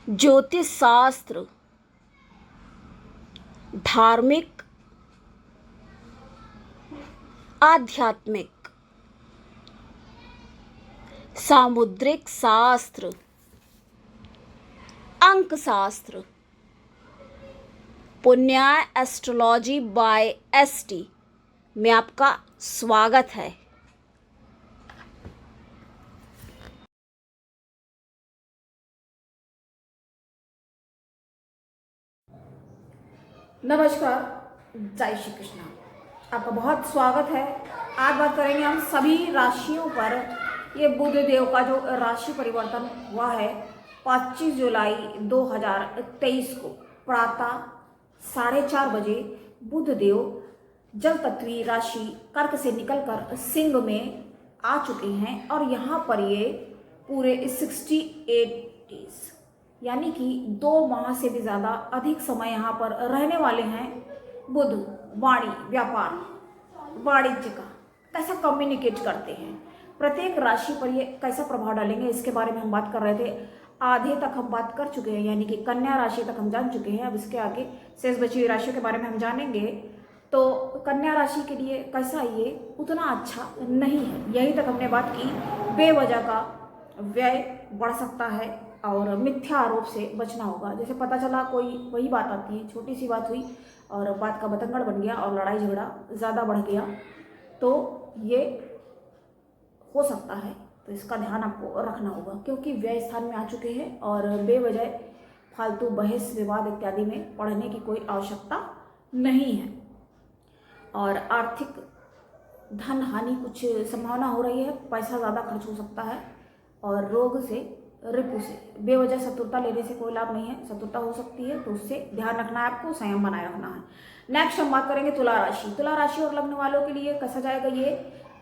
ज्योतिष शास्त्र, धार्मिक, आध्यात्मिक, सामुद्रिक शास्त्र, अंक शास्त्र, पुण्याय एस्ट्रोलॉजी बाय एसटी में आपका स्वागत है। नमस्कार, जय श्री कृष्णा। आपका बहुत स्वागत है। आज बात करेंगे हम सभी राशियों पर। ये बुध देव का जो राशि परिवर्तन हुआ है 25 जुलाई 2023 को प्रातः 4:30 बजे बुध देव जल तत्वी राशि कर्क से निकलकर सिंह में आ चुके हैं और यहाँ पर ये पूरे 68 डेज यानी कि 2 माह से भी ज़्यादा अधिक समय यहाँ पर रहने वाले हैं। बुध वाणी, व्यापार, वाणिज्य का कैसा कम्युनिकेट करते हैं, प्रत्येक राशि पर ये कैसा प्रभाव डालेंगे, इसके बारे में हम बात कर रहे थे। आधे तक हम बात कर चुके हैं, यानी कि कन्या राशि तक हम जान चुके हैं। अब इसके आगे शेष बची हुई राशियों के बारे में हम जानेंगे। तो कन्या राशि के लिए कैसा ये उतना अच्छा नहीं है, यही तक हमने बात की। बेवजह का व्यय बढ़ सकता है और मिथ्या आरोप से बचना होगा। जैसे पता चला कोई वही बात आती है, छोटी सी बात हुई और बात का बतंगड़ बन गया और लड़ाई झगड़ा ज़्यादा बढ़ गया, तो ये हो सकता है। तो इसका ध्यान आपको रखना होगा, क्योंकि व्यय स्थान में आ चुके हैं और बेवजह फालतू बहस विवाद इत्यादि में पढ़ने की कोई आवश्यकता नहीं है। और आर्थिक धन हानि कुछ संभावना हो रही है, पैसा ज़्यादा खर्च हो सकता है और रोग से, रिपु से, बेवजह शत्रुता लेने से कोई लाभ नहीं है। शत्रुता हो सकती है, तो उससे ध्यान रखना है, आपको संयम बनाए रखना है। नेक्स्ट हम बात करेंगे तुला राशि। तुला राशि और लग्न वालों के लिए कैसा जाएगा ये?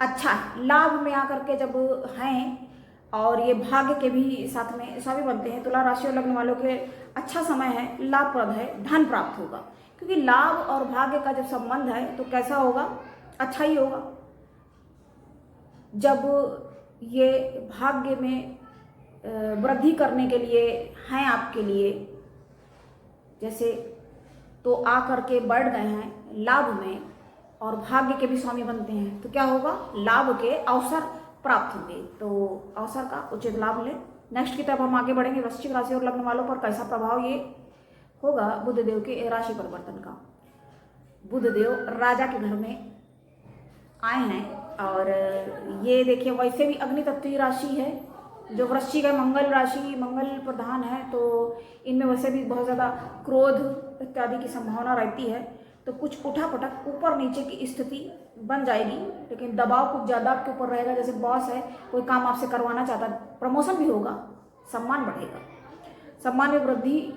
अच्छा है। लाभ में आकर के जब हैं और ये भाग्य के भी साथ में स्वामी बनते हैं, तुला राशि और लग्न वालों के अच्छा समय है, लाभप्रद है, धन प्राप्त होगा। क्योंकि लाभ और भाग्य का जब संबंध है तो कैसा होगा? अच्छा ही होगा। जब ये भाग्य में वृद्धि करने के लिए हैं आपके लिए, जैसे तो आ करके बैठ गए हैं लाभ में और भाग्य के भी स्वामी बनते हैं, तो क्या होगा? लाभ के अवसर प्राप्त होंगे। तो अवसर का उचित लाभ लें। नेक्स्ट की तरफ हम आगे बढ़ेंगे। वृश्चिक राशि और लग्न वालों पर कैसा प्रभाव ये होगा बुध देव के राशि परिवर्तन का। बुध देव राजा के घर में आए हैं और ये देखिए वैसे भी अग्नि तत्व राशि है। जो वृश्चिक है मंगल राशि, मंगल प्रधान है, तो इनमें वैसे भी बहुत ज़्यादा क्रोध इत्यादि की संभावना रहती है। तो कुछ उठापटक, ऊपर नीचे की स्थिति बन जाएगी, लेकिन दबाव कुछ ज़्यादा आपके ऊपर रहेगा। जैसे बॉस है, कोई काम आपसे करवाना चाहता है, प्रमोशन भी होगा, सम्मान बढ़ेगा, सम्मान में वृद्धि,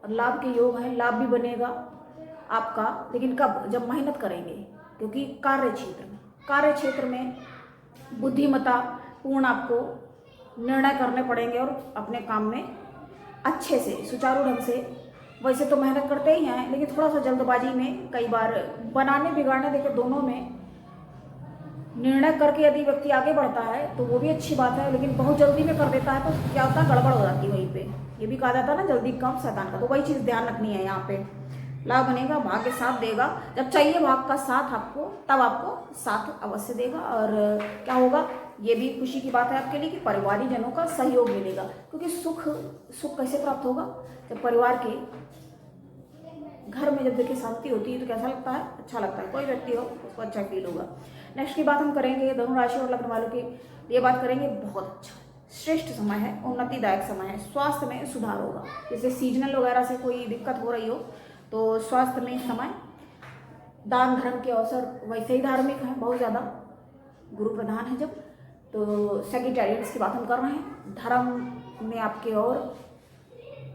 लाभ के योग है, लाभ भी बनेगा आपका। लेकिन कब? जब मेहनत करेंगे, क्योंकि कार्य क्षेत्र में बुद्धिमत्ता पूर्ण आपको निर्णय करने पड़ेंगे और अपने काम में अच्छे से, सुचारू ढंग से। वैसे तो मेहनत करते ही हैं, लेकिन थोड़ा सा जल्दबाजी में कई बार बनाने बिगाड़ने, देखिए दोनों में निर्णय करके यदि व्यक्ति आगे बढ़ता है तो वो भी अच्छी बात है, लेकिन बहुत जल्दी में कर देता है तो क्या होता है? गड़बड़ हो जाती है वहीं पे। ये भी कहा जाता है ना, जल्दी काम शैतान का। तो वही चीज़ ध्यान रखनी है यहाँ पे। लाभ बनेगा, भाग्य साथ देगा। जब चाहिए भाग का साथ आपको, तब आपको साथ अवश्य देगा। और क्या होगा? ये भी खुशी की बात है आपके लिए कि परिवारी जनों का सहयोग मिलेगा। क्योंकि सुख कैसे प्राप्त होगा? जब परिवार के घर में जब देखिए शांति होती है तो कैसा लगता है? अच्छा लगता है। कोई व्यक्ति हो उसको अच्छा फील होगा। नेक्स्ट की बात हम करेंगे धनु राशि और लग्न वालों की लिए बात करेंगे। बहुत अच्छा श्रेष्ठ समय है, उन्नतिदायक समय है। स्वास्थ्य में सुधार होगा। जैसे सीजनल वगैरह से कोई दिक्कत हो रही हो तो स्वास्थ्य में समय, दान धर्म के अवसर वैसे ही धार्मिक हैं बहुत ज़्यादा, गुरु प्रधान है जब। तो सेगिटेरियंस की बात हम कर रहे हैं। धर्म में आपके और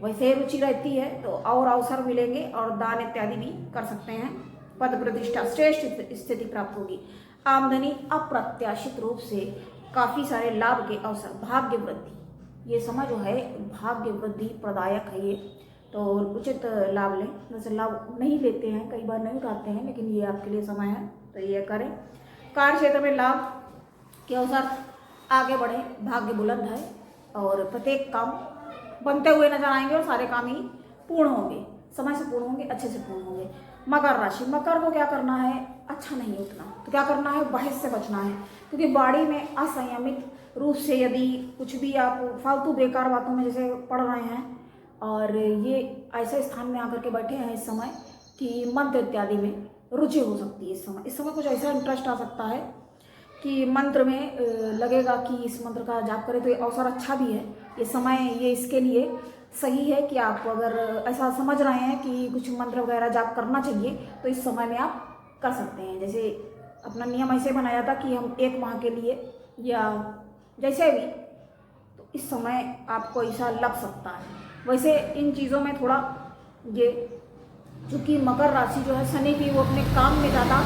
वैसे ही रुचि रहती है तो और अवसर मिलेंगे और दान इत्यादि भी कर सकते हैं। पद प्रतिष्ठा, श्रेष्ठ स्थिति प्राप्त होगी। आमदनी अप्रत्याशित रूप से काफ़ी सारे लाभ के अवसर, भाग्य वृद्धि। ये समय जो है भाग्य वृद्धि प्रदायक है ये, तो उचित लाभ लें। वैसे लाभ नहीं लेते हैं, कई बार नहीं उठाते हैं, लेकिन ये आपके लिए समय है तो ये करें। कार्य क्षेत्र में लाभ के अवसर, आगे बढ़ें, भाग्य बुलंद है और प्रत्येक काम बनते हुए नजर आएंगे और सारे काम ही पूर्ण होंगे, समय से पूर्ण होंगे, अच्छे से पूर्ण होंगे। मकर राशि, मकर को क्या करना है, अच्छा नहीं उतना, तो क्या करना है, बहस से बचना है, क्योंकि बाड़ी में असंयमित रूप से यदि कुछ भी आप फालतू बेकार बातों में जैसे पढ़ रहे हैं और ये ऐसे स्थान में आकर के बैठे हैं इस समय कि मंत्र इत्यादि में रुचि हो सकती है। इस समय कुछ ऐसा इंटरेस्ट आ सकता है कि मंत्र में लगेगा कि इस मंत्र का जाप करें, तो ये अवसर अच्छा भी है, ये समय ये इसके लिए सही है कि आप अगर ऐसा समझ रहे हैं कि कुछ मंत्र वगैरह जाप करना चाहिए तो इस समय में आप कर सकते हैं। जैसे अपना नियम ऐसे बनाया था कि हम 1 माह के लिए या जैसे भी, तो इस समय आपको ऐसा लग सकता है। वैसे इन चीज़ों में थोड़ा ये, चूँकि मकर राशि जो है शनि की, वो अपने काम में ज़्यादा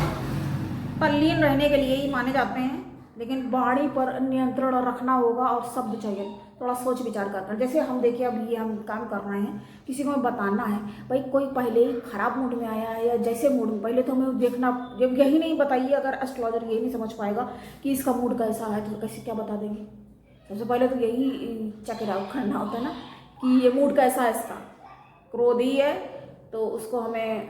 तल्लीन रहने के लिए ही माने जाते हैं, लेकिन वाणी पर नियंत्रण रखना होगा और शब्द चाहिए, थोड़ा सोच विचार करना। जैसे हम देखिए अब ये हम काम कर रहे हैं, किसी को बताना है, भाई कोई पहले ही खराब मूड में आया है या जैसे मूड में, पहले तो हमें देखना, जब यही नहीं बताइए, अगर एस्ट्रोलॉजर यही नहीं समझ पाएगा कि इसका मूड कैसा है तो कैसे क्या बता देंगे। सबसे पहले तो यही चेक आउट करना होता है ना कि ये मूड कैसा है, इसका क्रोधी है तो उसको हमें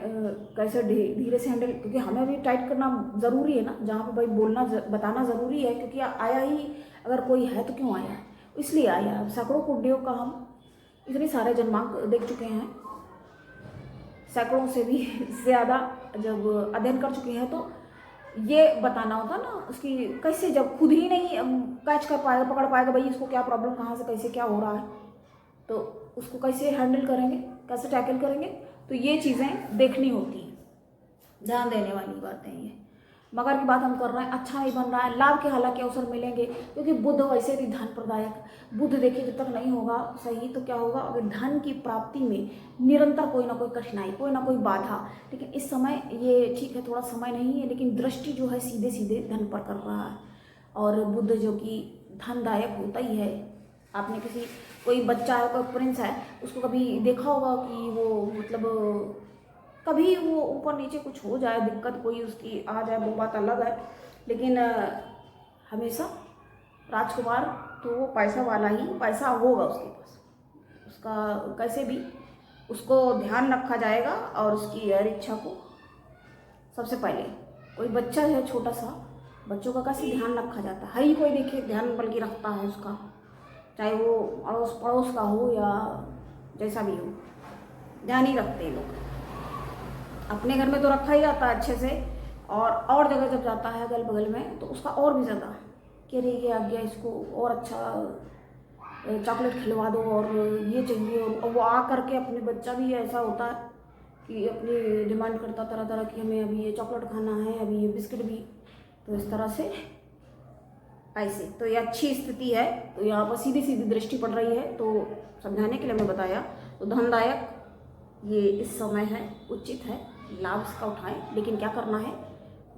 कैसे धीरे से हैंडल, क्योंकि हमें भी टाइट करना ज़रूरी है ना, जहाँ पे भाई बोलना बताना ज़रूरी है, क्योंकि आया ही अगर कोई है तो क्यों आया, इसलिए आया। अब सैकड़ों कुंडियों का हम इतने सारे जन्मांक देख चुके हैं, सैकड़ों से भी ज़्यादा जब अध्ययन कर चुके हैं, तो ये बताना होता ना उसकी कैसे, जब खुद ही नहीं कैच कर पाएगा, पकड़ पाएगा भाई इसको क्या प्रॉब्लम, कहाँ से कैसे क्या हो रहा है, तो उसको कैसे हैंडल करेंगे, कैसे टैकल करेंगे, तो ये चीज़ें देखनी होती हैं, ध्यान देने वाली बातें ये। मगर की बात हम कर रहे हैं, अच्छा नहीं बन रहा है, लाभ के हालांकि अवसर मिलेंगे, क्योंकि बुध वैसे भी धन प्रदायक, बुध देखिए जब तक नहीं होगा सही तो क्या होगा, अगर धन की प्राप्ति में निरंतर कोई ना कोई कठिनाई, कोई ना कोई बाधा, लेकिन इस समय ये ठीक है, थोड़ा समय नहीं है, लेकिन दृष्टि जो है सीधे सीधे धन पर कर रहा है, और बुध जो कि धनदायक होता ही है। आपने किसी कोई बच्चा है, कोई प्रिंस है, उसको कभी देखा होगा कि वो मतलब कभी वो ऊपर नीचे कुछ हो जाए, दिक्कत कोई उसकी आ जाए, वो बात अलग है, लेकिन हमेशा राजकुमार तो वो पैसा वाला ही, पैसा होगा उसके पास, उसका कैसे भी उसको ध्यान रखा जाएगा और उसकी हर इच्छा को सबसे पहले। कोई बच्चा है छोटा सा, बच्चों का कैसे ध्यान रखा जाता है ही, कोई देखिए ध्यान बल्कि रखता है उसका, चाहे वो अड़ोस पड़ोस का हो या जैसा भी हो, ध्यान ही रखते हैं लोग। अपने घर में तो रखा ही जाता है अच्छे से, और जगह जब जाता है अगल बगल में तो उसका और भी ज़्यादा कि अरे ये आ गया, इसको और अच्छा चॉकलेट खिलवा दो और ये चाहिए, और वो आ करके अपने बच्चा भी ऐसा होता है कि अपनी डिमांड करता तरह तरह की, हमें अभी ये चॉकलेट खाना है, अभी ये बिस्किट भी, तो इस तरह से ऐसे। तो ये अच्छी स्थिति है, तो यहाँ पर सीधी सीधी दृष्टि पड़ रही है, तो समझाने के लिए मैं बताया। तो धनदायक ये इस समय है, उचित है, लाभ इसका उठाएं, लेकिन क्या करना है,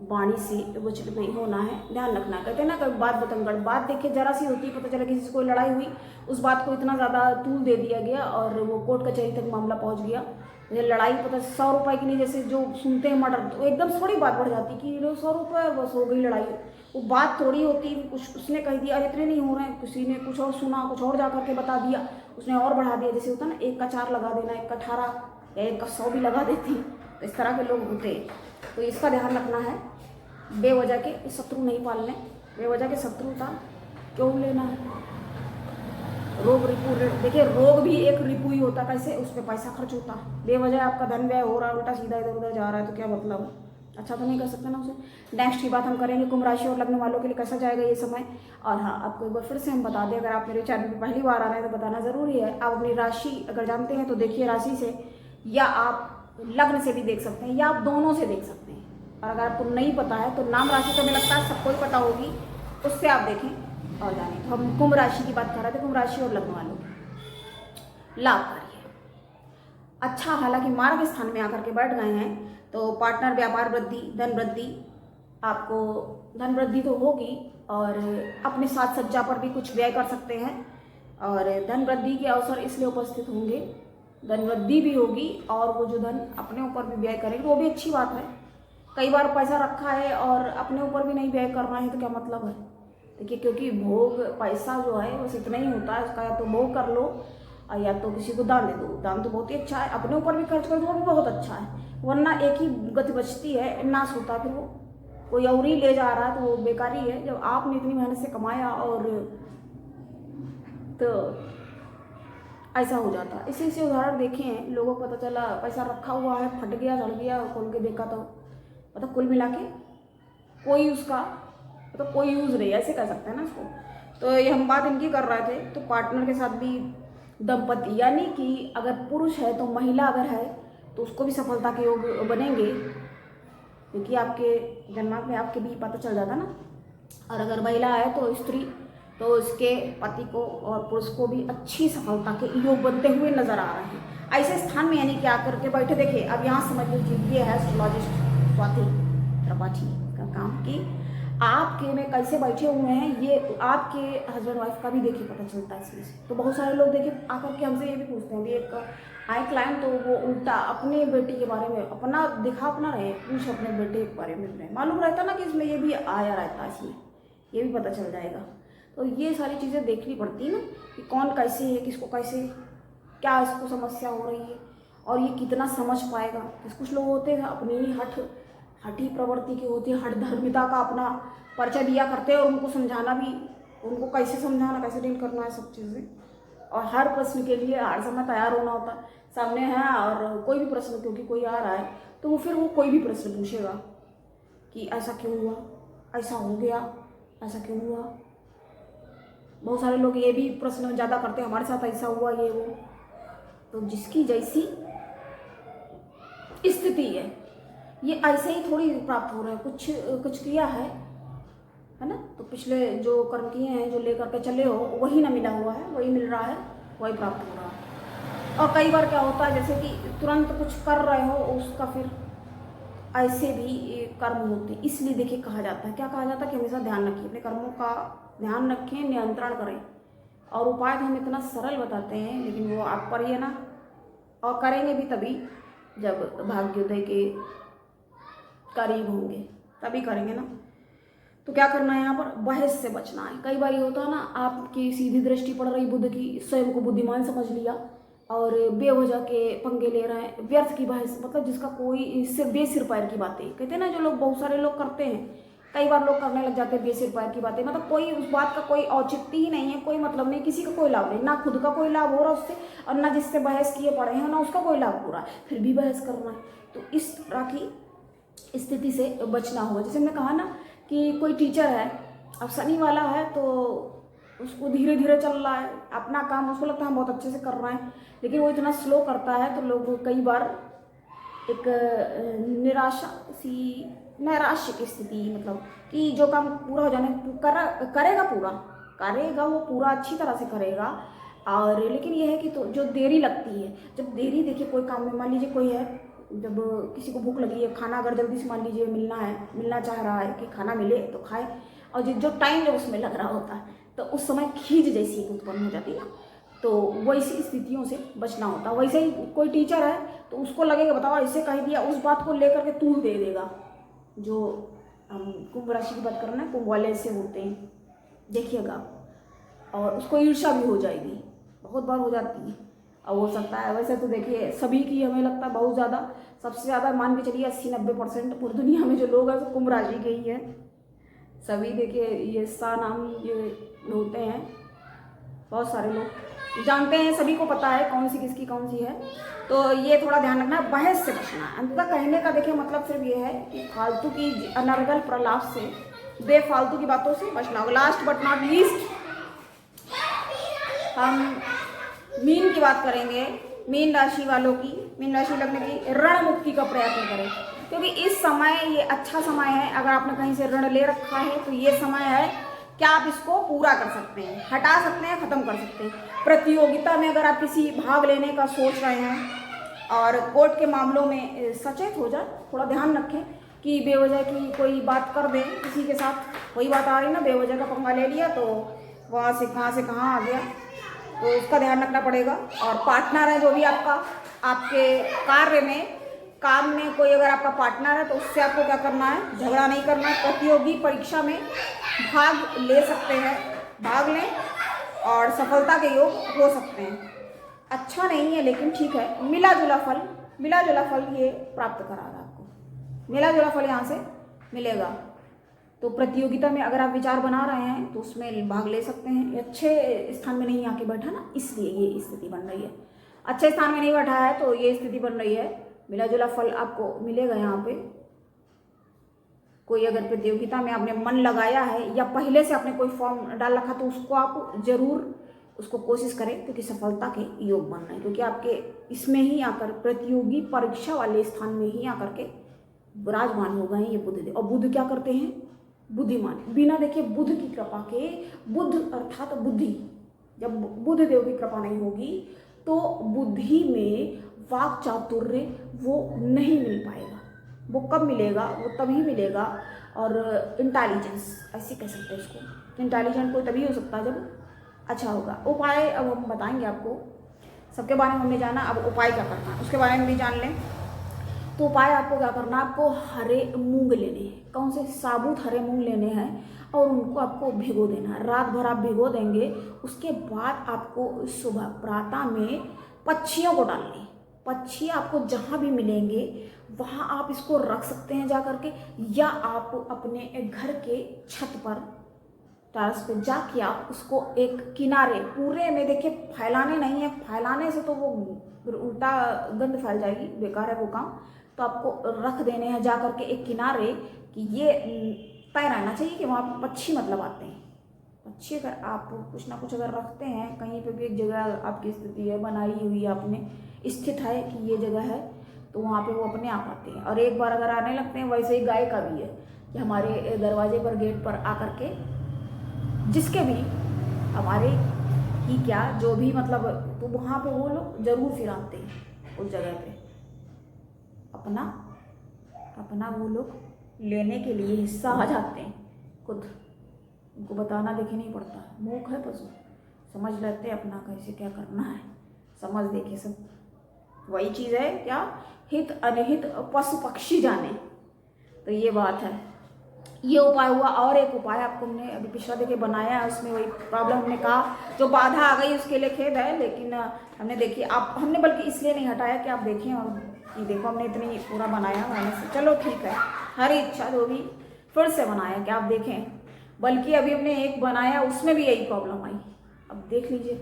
वाणी से विचलित नहीं होना है, ध्यान रखना। कहते हैं ना कभी बात बतंगड़, बात देखिए जरा सी होती है, पता चला किसी से कोई लड़ाई हुई, उस बात को इतना ज़्यादा तूल दे दिया गया और वो कोर्ट कचहरी तक मामला पहुंच गया। ये लड़ाई पता 100 रुपए की नहीं, जैसे जो सुनते हैं मर्डर, तो एकदम थोड़ी बात बढ़ जाती कि 100 रुपये बस हो गई लड़ाई, वो बात थोड़ी होती। कुछ उसने कह दिया अरे इतने नहीं हो रहे हैं, किसी ने कुछ और सुना, कुछ और जा करके बता दिया, उसने और बढ़ा दिया। जैसे होता ना 1 का 4 लगा देना, 1 का 18 या 1 का 100 भी लगा देती, तो इस तरह के लोग होते हैं। तो इसका ध्यान रखना है, बेवजह के शत्रु नहीं पालने, बेवजह के शत्रुता क्यों लेना है। रोग रिपू, देखिए रोग भी एक रिपू ही होता, कैसे उस पर पैसा खर्च होता, बेवजह आपका धन व्यय हो रहा है, उल्टा सीधा इधर उधर जा रहा है, तो क्या मतलब है, अच्छा तो नहीं कर सकते ना उसे। नेक्स्ट की बात हम करेंगे कुंभ राशि और लग्न वालों के लिए कैसा जाएगा ये समय। और हाँ, आपको एक बार फिर से हम बता दें, अगर आप मेरे चैनल पर पहली बार आ रहे हैं तो बताना ज़रूरी है। आप अपनी राशि अगर जानते हैं तो देखिए राशि से, या आप लग्न से भी देख सकते हैं, या आप दोनों से देख सकते हैं। और अगर आपको नहीं पता है तो नाम राशि तो हमें लगता है सबको ही पता होगी, उससे आप देखें और जानें। तो हम कुंभ राशि की बात कर रहे थे, कुंभ राशि और लग्न वालों की लाभकारी है, अच्छा, हालांकि मार्ग स्थान में आकर के बैठ गए हैं, तो पार्टनर, व्यापार वृद्धि, धन वृद्धि, आपको धन वृद्धि तो होगी, और अपने साथ सज्जा पर भी कुछ व्यय कर सकते हैं, और धन वृद्धि के अवसर इसलिए उपस्थित होंगे, धन वृद्धि भी होगी, और वो जो धन अपने ऊपर भी व्यय करेंगे वो भी अच्छी बात है। कई बार पैसा रखा है और अपने ऊपर भी नहीं व्यय कर रहे हैं तो क्या मतलब है। देखिए, क्योंकि भोग पैसा जो है बस इतना ही होता है, उसका या तो भोग कर लो और या तो किसी को दान दे दो। दान तो बहुत ही अच्छा है, अपने ऊपर भी खर्च कर दो, वो भी बहुत अच्छा है, वरना एक ही गति बचती है, नाश होता है, फिर वो कोई और ही ले जा रहा है तो वो बेकारी है। जब आपने इतनी मेहनत से कमाया और तो ऐसा हो जाता। इसी से उदाहरण देखे हैं, लोगों को पता चला पैसा रखा हुआ है, फट गया, जल गया, खोल के देखा तो मतलब कुल मिला के कोई उसका मतलब कोई यूज़ नहीं, ऐसे कह सकते हैं ना इसको। तो ये हम बात इनकी कर रहे थे। तो पार्टनर के साथ भी दंपति, यानी कि अगर पुरुष है तो महिला अगर है तो उसको भी सफलता के योग बनेंगे, क्योंकि आपके दिमाग में आपके भी पता चल जाता ना। और अगर महिला है तो स्त्री, तो उसके पति को और पुरुष को भी अच्छी सफलता के योग बनते हुए नजर आ रहे हैं ऐसे स्थान में, यानी कि आकर के बैठे। देखिए अब यहाँ समझ लीजिए, ये है एस्ट्रोलॉजिस्ट स्वाति त्रिपाठी का काम कि आपके में कैसे बैठे हुए हैं, ये आपके हस्बैंड वाइफ का भी देखिए पता चलता है इसमें से। तो बहुत सारे लोग देखिए आकर के हमसे ये भी पूछते हैं, अभी एक आए क्लाइंट, तो वो उल्टा अपने बेटे के बारे में अपना दिखा अपना रहे, पूछ अपने बेटे के बारे में रहे, मालूम रहता ना कि इसमें ये भी आया रहता है, इसमें ये भी पता चल जाएगा। तो ये सारी चीज़ें देखनी पड़ती है ना कि कौन कैसे है, किसको कैसे, क्या इसको समस्या हो रही है और ये कितना समझ पाएगा। कुछ लोग होते हैं अपनी ही हठी प्रवृत्ति की होती है, हठ धर्मिता का अपना परिचय दिया करते हैं, और उनको समझाना भी, उनको कैसे समझाना, कैसे डील करना है, सब चीज़ें। और हर प्रश्न के लिए हर समय तैयार होना होता है। सामने है और कोई भी प्रश्न, क्योंकि कोई आ रहा है तो वो फिर वो कोई भी प्रश्न पूछेगा कि ऐसा क्यों हुआ, ऐसा हो गया, ऐसा क्यों हुआ। बहुत सारे लोग ये भी प्रश्न ज़्यादा करते हैं, हमारे साथ ऐसा हुआ, ये वो। तो जिसकी जैसी स्थिति है, ये ऐसे ही थोड़ी प्राप्त हो रहा है। कुछ किया है ना, तो पिछले जो कर्म किए हैं, जो लेकर के चले हो, वही ना मिला हुआ है, वही मिल रहा है, वही प्राप्त हो रहा है। और कई बार क्या होता है, जैसे कि तुरंत कुछ कर रहे हो, उसका फिर ऐसे भी कर्म होते हैं। इसलिए देखिए कहा जाता है, क्या कहा जाता है कि हमेशा ध्यान रखिए, अपने कर्मों का ध्यान रखें, नियंत्रण करें। और उपाय तो हम इतना सरल बताते हैं, लेकिन वो आप पर ही है ना, और करेंगे भी तभी जब भाग्योदय के करीब होंगे, तभी करेंगे ना। तो क्या करना है, यहाँ पर बहस से बचना है। कई बार ये होता है ना, आपकी सीधी दृष्टि पड़ रही बुद्ध की, स्वयं को बुद्धिमान समझ लिया और बेवजह के पंगे ले रहे हैं, व्यर्थ की बहस, मतलब जिसका कोई इससे बेसिर पैर की बातें कहते हैं ना, जो लोग बहुत सारे लोग करते हैं, कई बार लोग करने लग जाते हैं बेसिर पैर की बातें, मतलब कोई उस बात का कोई औचित्य ही नहीं है, कोई मतलब नहीं, किसी का कोई लाभ नहीं, ना खुद का कोई लाभ हो रहा उससे, और ना जिससे बहस किए पड़े हैं ना उसका कोई लाभ हो रहा है, फिर भी बहस करना है। तो इस तरह की स्थिति से बचना होगा। जैसे मैंने कहा ना कि कोई टीचर है, अब शनि वाला है तो उसको धीरे धीरे चल रहा है अपना काम, उसको लगता है हम बहुत अच्छे से कर रहे हैं, लेकिन वो इतना स्लो करता है तो लोग कई बार एक नैराश्य की स्थिति, मतलब कि जो काम पूरा हो जाने करेगा वो पूरा अच्छी तरह से करेगा, और लेकिन यह है कि तो जो देरी लगती है, जब देरी, देखिए कोई काम में मान लीजिए कोई है, जब किसी को भूख लगी है, खाना अगर जल्दी से मान लीजिए मिलना चाह रहा है कि खाना मिले तो खाए, और जो टाइम जब उसमें लग रहा होता है तो उस समय खींच जैसी उत्पन्न हो जाती है ना, तो वैसी स्थितियों से बचना होता है। वैसे ही कोई टीचर है तो उसको लगेगा, बताओ ऐसे कह दिया, उस बात को लेकर के तूल दे देगा। जो हम कुंभ राशि की बात कर रहे हैं, कुंभ वाले से होते हैं, देखिएगा, और उसको ईर्ष्या भी हो जाएगी, बहुत बार हो जाती है, और हो सकता है। वैसे तो देखिए सभी की, हमें लगता है बहुत ज़्यादा, सबसे ज़्यादा मान के चलिए 80-90% पूरी दुनिया में जो लोग हैं तो कुंभ राशि के ही हैं सभी। देखिए ये नाम ये होते हैं, बहुत सारे लोग जानते हैं, सभी को पता है कौन सी किसकी कौन सी है। तो ये थोड़ा ध्यान रखना, बहस से बचना। अंततः कहने का देखिए मतलब सिर्फ ये है कि फालतू की अनर्गल प्रलाप से, बेफालतू की बातों से बचना होगा। लास्ट बट नॉट लीस्ट हम मीन की बात करेंगे, मीन राशि वालों की, मीन राशि लगने की ऋण मुक्ति का प्रयत्न करें, क्योंकि इस समय ये अच्छा समय है। अगर आपने कहीं से ऋण ले रखा है तो ये समय है क्या आप इसको पूरा कर सकते हैं, हटा सकते हैं, ख़त्म कर सकते हैं। प्रतियोगिता में अगर आप किसी भाग लेने का सोच रहे हैं और कोर्ट के मामलों में सचेत हो जाए, थोड़ा ध्यान रखें कि बेवजह की कोई बात कर दें किसी के साथ। वही बात आ रही ना, बेवजह का पंगा ले लिया तो वहाँ से कहाँ आ गया, तो उसका ध्यान रखना पड़ेगा। और पार्टनर है जो भी आपके कार्य में, काम में कोई अगर आपका पार्टनर है तो उससे आपको क्या करना है, झगड़ा नहीं करना है। प्रतियोगी परीक्षा में भाग ले सकते हैं, भाग लें और सफलता के योग हो सकते हैं। अच्छा नहीं है लेकिन ठीक है, मिला जुला फल ये प्राप्त करागा आपको, मिला जुला फल यहाँ से मिलेगा। तो प्रतियोगिता में अगर आप विचार बना रहे हैं तो उसमें भाग ले सकते हैं। ये अच्छे स्थान में नहीं आके बैठा ना, इसलिए ये स्थिति बन रही है। अच्छे स्थान में नहीं बैठा है तो ये स्थिति बन रही है, मिला जुला फल आपको मिलेगा यहाँ पे। कोई अगर प्रतियोगिता में आपने मन लगाया है या पहले से आपने कोई फॉर्म डाल रखा तो उसको आप जरूर उसको कोशिश करें, क्योंकि सफलता के योग बन रहे हैं। क्योंकि आपके इसमें ही आकर प्रतियोगी परीक्षा वाले स्थान में ही आकर के विराजमान हो गए हैं ये बुधदेव। और बुध क्या करते हैं? बुद्धिमान। बिना देखिए बुध की कृपा के, बुध अर्थात बुद्धि, जब बुध देव की कृपा नहीं होगी तो बुद्धि में वाक चातुर्य वो नहीं मिल पाएगा। वो कब मिलेगा? वो तभी मिलेगा। और इंटेलिजेंस ऐसे कह सकते हैं उसको, इंटेलिजेंट कोई तभी हो सकता है जब अच्छा होगा। उपाय अब हम बताएंगे आपको, सबके बारे में हमने जाना, अब उपाय क्या करना है उसके बारे में भी जान लें। तो उपाय आपको क्या करना है? आपको हरे मूंग लेने हैं। कौन से? साबुत हरे मूंग लेने हैं और उनको आपको भिगो देना है। रात भर आप भिगो देंगे, उसके बाद आपको सुबह प्रातः में पक्षियों को डालने। पक्षी आपको जहाँ भी मिलेंगे वहाँ आप इसको रख सकते हैं जा करके, या आप अपने घर के छत पर टेरेस पे जाके आप उसको एक किनारे पूरे में, देखिए फैलाने नहीं है, फैलाने से तो वो उल्टा गंद फैल जाएगी, बेकार है वो काम। तो आपको रख देने हैं जा करके एक किनारे, कि ये तय रहना चाहिए कि वहाँ पर पक्षी मतलब आते हैं। पक्षी अगर आप कुछ ना कुछ अगर रखते हैं कहीं पे भी, एक जगह आपकी स्थिति है बनाई हुई है आपने, स्थित है कि ये जगह है, तो वहाँ पे वो अपने आप आते हैं। और एक बार अगर आने लगते हैं, वैसे ही गाय का भी है कि हमारे दरवाजे पर, गेट पर आकर के जिसके भी हमारे ही क्या जो भी मतलब, तो वहाँ पे वो लोग जरूर फिर आते हैं उस जगह पे, अपना वो लोग लेने के लिए हिस्सा आ जाते हैं खुद। उनको बताना देखिए नहीं पड़ता, मूक है पशु, समझ लेते हैं अपना कैसे क्या करना है, समझ देखिए सब। वही चीज़ है क्या, हित अनहित पशु पक्षी जाने। तो ये बात है, ये उपाय हुआ। और एक उपाय आपको हमने अभी पिछला देखिए बनाया है, उसमें वही प्रॉब्लम हमने कहा, जो बाधा आ गई उसके लिए खेद है, लेकिन हमने देखिए आप, हमने बल्कि इसलिए नहीं हटाया कि आप देखें और कि देखो हमने इतनी पूरा बनाया मैंने से, चलो ठीक है, हर इच्छा जो भी फिर से बनाया कि आप देखें। बल्कि अभी हमने एक बनाया उसमें भी यही प्रॉब्लम आई। अब देख लीजिए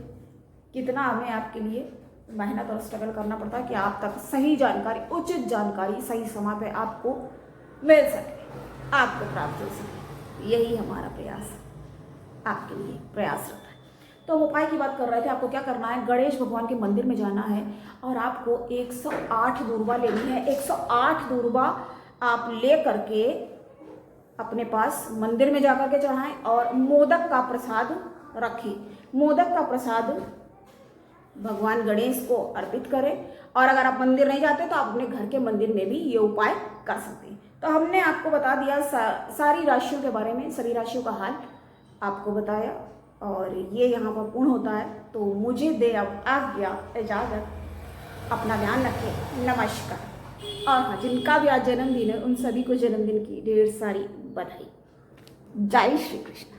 कितना हमें आपके लिए मेहनत और स्ट्रगल करना पड़ता है कि आप तक सही जानकारी, उचित जानकारी सही समय पे आपको मिल सके, आपको प्राप्त हो सके। यही हमारा प्रयास आपके लिए प्रयासरत है। तो हम उपाय की बात कर रहे थे, आपको क्या करना है? गणेश भगवान के मंदिर में जाना है और आपको 108 दूर्वा लेनी है। 108 दूर्वा आप ले करके अपने पास मंदिर में जाकर के चढ़ाएं और मोदक का प्रसाद रखें। मोदक का प्रसाद भगवान गणेश को अर्पित करें। और अगर आप मंदिर नहीं जाते तो आप अपने घर के मंदिर में भी ये उपाय कर सकते हैं। तो हमने आपको बता दिया सारी राशियों के बारे में, सभी राशियों का हाल आपको बताया और ये यहाँ पर पूर्ण होता है। तो मुझे दे अब आज्ञा, इजाज़त, अपना ध्यान रखें, नमस्कार। और हाँ, जिनका भी आज जन्मदिन है उन सभी को जन्मदिन की ढेर सारी बधाई। जय श्री कृष्ण।